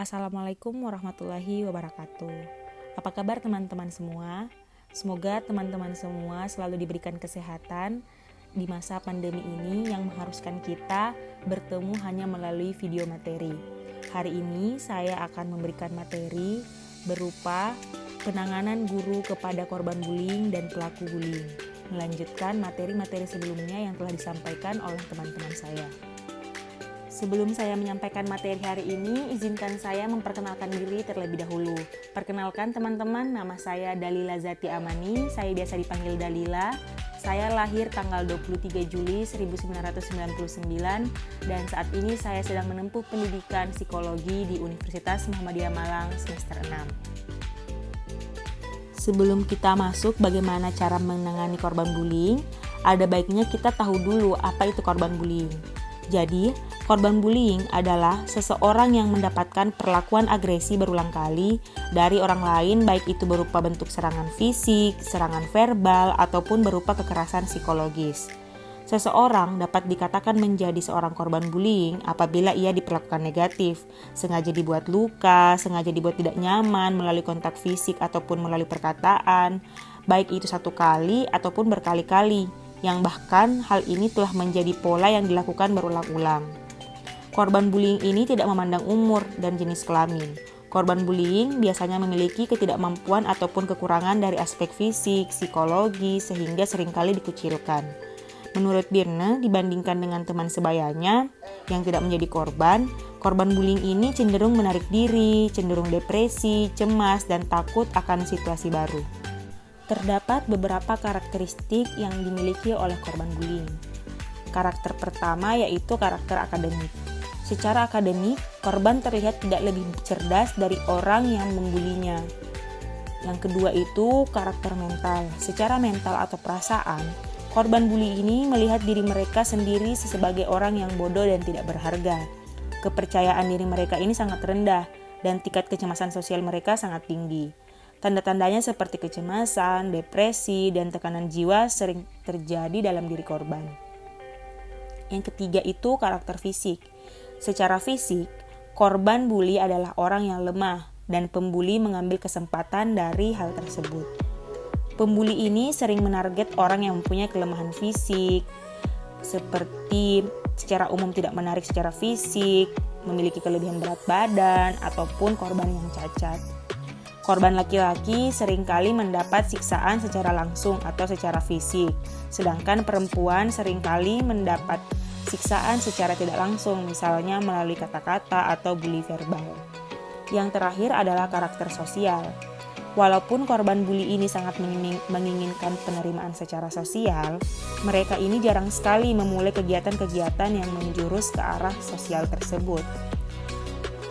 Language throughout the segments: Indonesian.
Assalamualaikum warahmatullahi wabarakatuh. Apa kabar teman-teman semua? Semoga teman-teman semua selalu diberikan kesehatan di masa pandemi ini yang mengharuskan kita bertemu hanya melalui video materi. Hari ini saya akan memberikan materi berupa penanganan guru kepada korban bullying dan pelaku bullying. Melanjutkan materi-materi sebelumnya yang telah disampaikan oleh teman-teman saya. Sebelum saya menyampaikan materi hari ini, izinkan saya memperkenalkan diri terlebih dahulu. Perkenalkan teman-teman, nama saya Dalila Zati Amani, saya biasa dipanggil Dalila. Saya lahir tanggal 23 Juli 1999 dan saat ini saya sedang menempuh pendidikan psikologi di Universitas Muhammadiyah Malang semester 6. Sebelum kita masuk bagaimana cara menangani korban bullying, ada baiknya kita tahu dulu apa itu korban bullying. Jadi, korban bullying adalah seseorang yang mendapatkan perlakuan agresi berulang kali dari orang lain, baik itu berupa bentuk serangan fisik, serangan verbal, ataupun berupa kekerasan psikologis. Seseorang dapat dikatakan menjadi seorang korban bullying apabila ia diperlakukan negatif, sengaja dibuat luka, sengaja dibuat tidak nyaman melalui kontak fisik ataupun melalui perkataan, baik itu satu kali ataupun berkali-kali, yang bahkan hal ini telah menjadi pola yang dilakukan berulang-ulang. Korban bullying ini tidak memandang umur dan jenis kelamin. Korban bullying biasanya memiliki ketidakmampuan ataupun kekurangan dari aspek fisik, psikologi, sehingga seringkali dikucilkan. Menurut Birne, dibandingkan dengan teman sebayanya yang tidak menjadi korban bullying ini cenderung menarik diri, cenderung depresi, cemas, dan takut akan situasi baru. Terdapat beberapa karakteristik yang dimiliki oleh korban bullying. Karakter pertama yaitu karakter akademik. Secara akademik, korban terlihat tidak lebih cerdas dari orang yang membulinya. Yang kedua itu karakter mental. Secara mental atau perasaan, korban bully ini melihat diri mereka sendiri sebagai orang yang bodoh dan tidak berharga. Kepercayaan diri mereka ini sangat rendah dan tingkat kecemasan sosial mereka sangat tinggi. Tanda-tandanya seperti kecemasan, depresi, dan tekanan jiwa sering terjadi dalam diri korban. Yang ketiga itu karakter fisik. Secara fisik, korban bully adalah orang yang lemah dan pembuli mengambil kesempatan dari hal tersebut. Pembuli ini sering menarget orang yang mempunyai kelemahan fisik, seperti secara umum tidak menarik secara fisik, memiliki kelebihan berat badan, ataupun korban yang cacat. Korban laki-laki seringkali mendapat siksaan secara langsung atau secara fisik, sedangkan perempuan seringkali mendapat siksaan secara tidak langsung, misalnya melalui kata-kata atau bully verbal. Yang terakhir adalah karakter sosial. Walaupun korban bully ini sangat menginginkan penerimaan secara sosial, mereka ini jarang sekali memulai kegiatan-kegiatan yang menjurus ke arah sosial tersebut.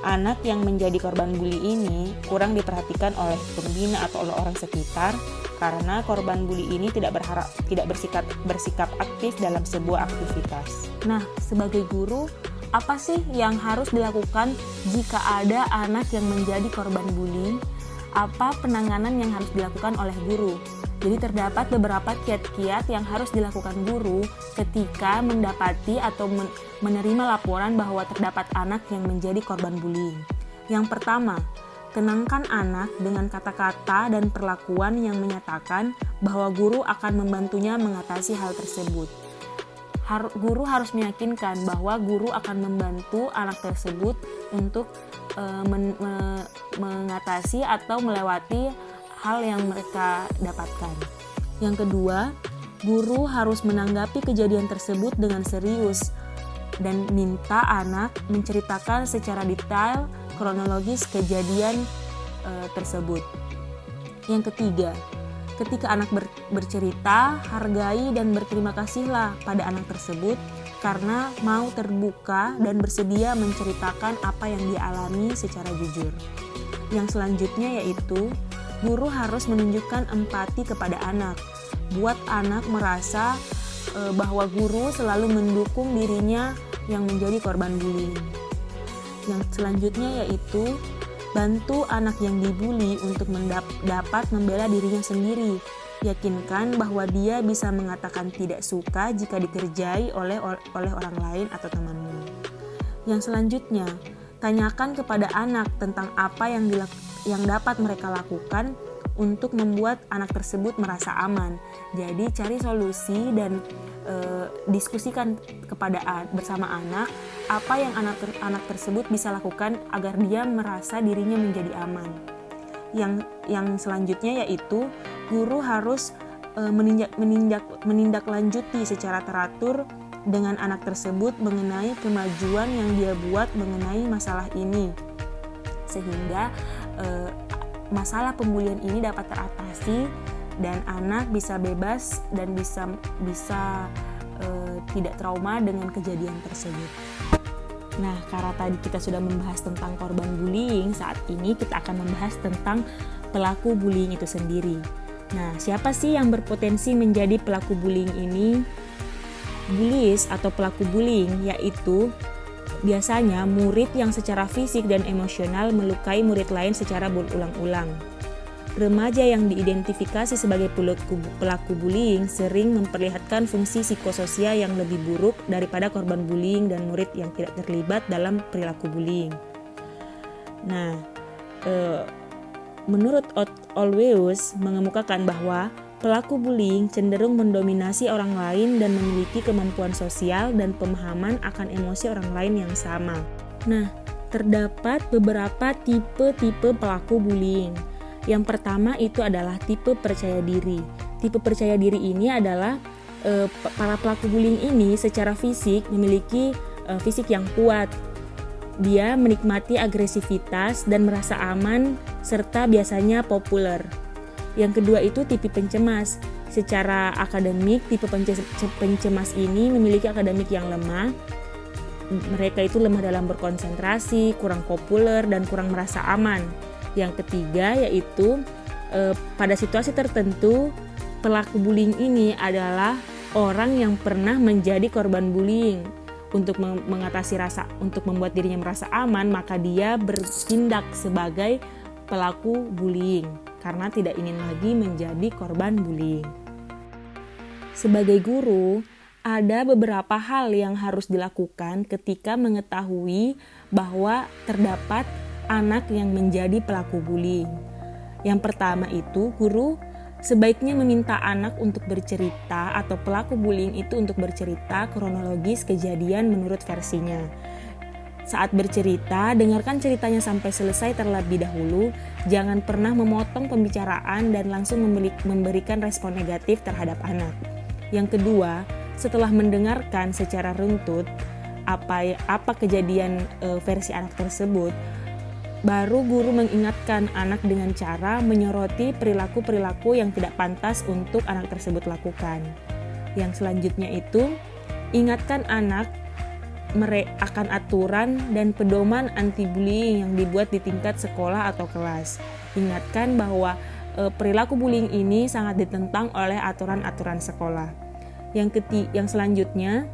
Anak yang menjadi korban bully ini kurang diperhatikan oleh pembina atau oleh orang sekitar karena korban bully ini tidak bersikap aktif dalam sebuah aktivitas. Nah, sebagai guru, apa sih yang harus dilakukan jika ada anak yang menjadi korban bullying? Apa penanganan yang harus dilakukan oleh guru? Jadi terdapat beberapa kiat-kiat yang harus dilakukan guru ketika mendapati atau menerima laporan bahwa terdapat anak yang menjadi korban bullying. Yang pertama, tenangkan anak dengan kata-kata dan perlakuan yang menyatakan bahwa guru akan membantunya mengatasi hal tersebut. Guru harus meyakinkan bahwa guru akan membantu anak tersebut untuk mengatasi atau melewati hal yang mereka dapatkan. Yang kedua, guru harus menanggapi kejadian tersebut dengan serius dan minta anak menceritakan secara detail kronologis kejadian tersebut. Yang ketiga, ketika anak bercerita, hargai dan berterima kasihlah pada anak tersebut karena mau terbuka dan bersedia menceritakan apa yang dia alami secara jujur. Yang selanjutnya yaitu guru harus menunjukkan empati kepada anak. Buat anak merasa bahwa guru selalu mendukung dirinya yang menjadi korban bullying. Yang selanjutnya yaitu bantu anak yang dibully untuk dapat membela dirinya sendiri. Yakinkan bahwa dia bisa mengatakan tidak suka jika dikerjai oleh orang lain atau temannya. Yang selanjutnya, Tanyakan kepada anak tentang apa yang dapat mereka lakukan untuk membuat anak tersebut merasa aman. Jadi cari solusi dan diskusikan bersama anak apa yang anak tersebut bisa lakukan agar dia merasa dirinya menjadi aman. Yang selanjutnya yaitu guru harus menindaklanjuti secara teratur dengan anak tersebut mengenai kemajuan yang dia buat mengenai masalah ini, sehingga masalah pembulian ini dapat teratasi dan anak bisa bebas dan bisa tidak trauma dengan kejadian tersebut. Nah, karena tadi kita sudah membahas tentang korban bullying, saat ini kita akan membahas tentang pelaku bullying itu sendiri. Nah, siapa sih yang berpotensi menjadi pelaku bullying ini? Bullies atau pelaku bullying yaitu biasanya murid yang secara fisik dan emosional melukai murid lain secara berulang-ulang. Remaja yang diidentifikasi sebagai pelaku bullying sering memperlihatkan fungsi psikososial yang lebih buruk daripada korban bullying dan murid yang tidak terlibat dalam perilaku bullying. Nah, menurut Olweus mengemukakan bahwa pelaku bullying cenderung mendominasi orang lain dan memiliki kemampuan sosial dan pemahaman akan emosi orang lain yang sama. Nah, terdapat beberapa tipe-tipe pelaku bullying. Yang pertama itu adalah tipe percaya diri. Tipe percaya diri ini adalah para pelaku bullying ini secara fisik memiliki fisik yang kuat. Dia menikmati agresivitas dan merasa aman serta biasanya populer. Yang kedua itu tipe pencemas. Secara akademik, tipe pencemas ini memiliki akademik yang lemah. Mereka itu lemah dalam berkonsentrasi, kurang populer, dan kurang merasa aman. Yang ketiga yaitu pada situasi tertentu, pelaku bullying ini adalah orang yang pernah menjadi korban bullying. Untuk untuk membuat dirinya merasa aman, maka dia bertindak sebagai pelaku bullying karena tidak ingin lagi menjadi korban bullying. Sebagai guru, ada beberapa hal yang harus dilakukan ketika mengetahui bahwa terdapat anak yang menjadi pelaku bullying. Yang pertama itu, guru sebaiknya meminta anak untuk bercerita atau pelaku bullying itu untuk bercerita kronologis kejadian menurut versinya. Saat bercerita, dengarkan ceritanya sampai selesai terlebih dahulu. Jangan pernah memotong pembicaraan dan langsung memberikan respon negatif terhadap anak. Yang kedua, setelah mendengarkan secara runtut apa kejadian versi anak tersebut, baru guru mengingatkan anak dengan cara menyoroti perilaku-perilaku yang tidak pantas untuk anak tersebut lakukan. Yang selanjutnya itu, ingatkan anak akan aturan dan pedoman anti-bullying yang dibuat di tingkat sekolah atau kelas. Ingatkan bahwa perilaku bullying ini sangat ditentang oleh aturan-aturan sekolah. Yang selanjutnya,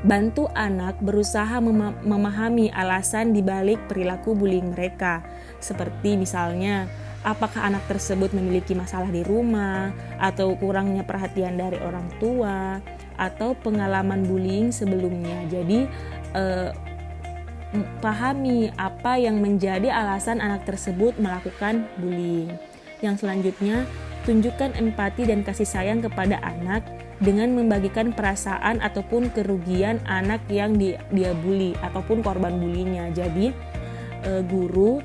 bantu anak berusaha memahami alasan dibalik perilaku bullying mereka. Seperti misalnya, apakah anak tersebut memiliki masalah di rumah, atau kurangnya perhatian dari orang tua, atau pengalaman bullying sebelumnya. Jadi pahami apa yang menjadi alasan anak tersebut melakukan bullying. Yang selanjutnya, tunjukkan empati dan kasih sayang kepada anak dengan membagikan perasaan ataupun kerugian anak yang dia bully ataupun korban bullyingnya. Jadi guru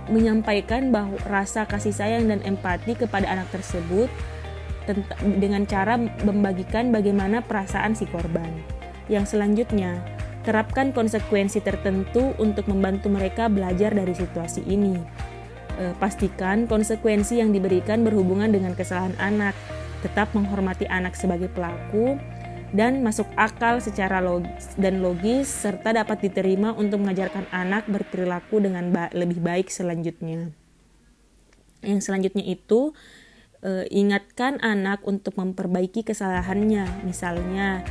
menyampaikan bahwa rasa kasih sayang dan empati kepada anak tersebut dengan cara membagikan bagaimana perasaan si korban. Yang selanjutnya, terapkan konsekuensi tertentu untuk membantu mereka belajar dari situasi ini. Pastikan konsekuensi yang diberikan berhubungan dengan kesalahan anak. Tetap menghormati anak sebagai pelaku dan masuk akal secara logis serta dapat diterima untuk mengajarkan anak berperilaku dengan lebih baik selanjutnya. Yang selanjutnya itu, ingatkan anak untuk memperbaiki kesalahannya, misalnya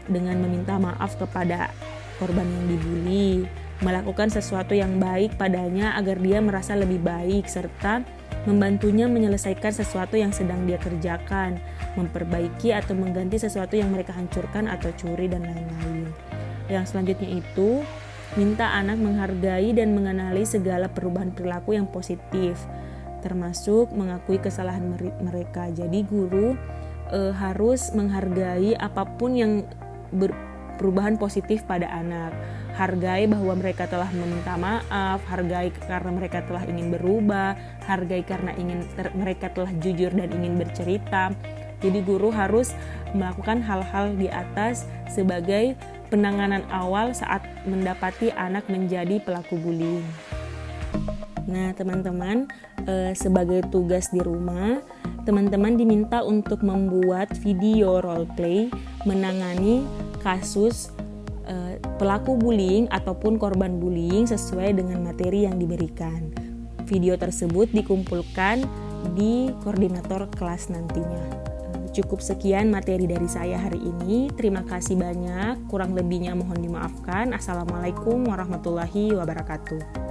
dengan meminta maaf kepada korban yang dibully, melakukan sesuatu yang baik padanya agar dia merasa lebih baik, serta membantunya menyelesaikan sesuatu yang sedang dia kerjakan, memperbaiki atau mengganti sesuatu yang mereka hancurkan atau curi dan lain-lain. Yang selanjutnya itu, minta anak menghargai dan mengenali segala perubahan perilaku yang positif, termasuk mengakui kesalahan mereka. Jadi guru harus menghargai apapun yang perubahan positif pada anak. Hargai bahwa mereka telah meminta maaf, hargai karena mereka telah ingin berubah, hargai karena mereka telah jujur dan ingin bercerita. Jadi guru harus melakukan hal-hal di atas sebagai penanganan awal saat mendapati anak menjadi pelaku bullying. Nah teman-teman, sebagai tugas di rumah, teman-teman diminta untuk membuat video role play menangani kasus pelaku bullying ataupun korban bullying sesuai dengan materi yang diberikan. Video tersebut dikumpulkan di koordinator kelas nantinya. Cukup sekian materi dari saya hari ini. Terima kasih banyak. Kurang lebihnya mohon dimaafkan. Assalamualaikum warahmatullahi wabarakatuh.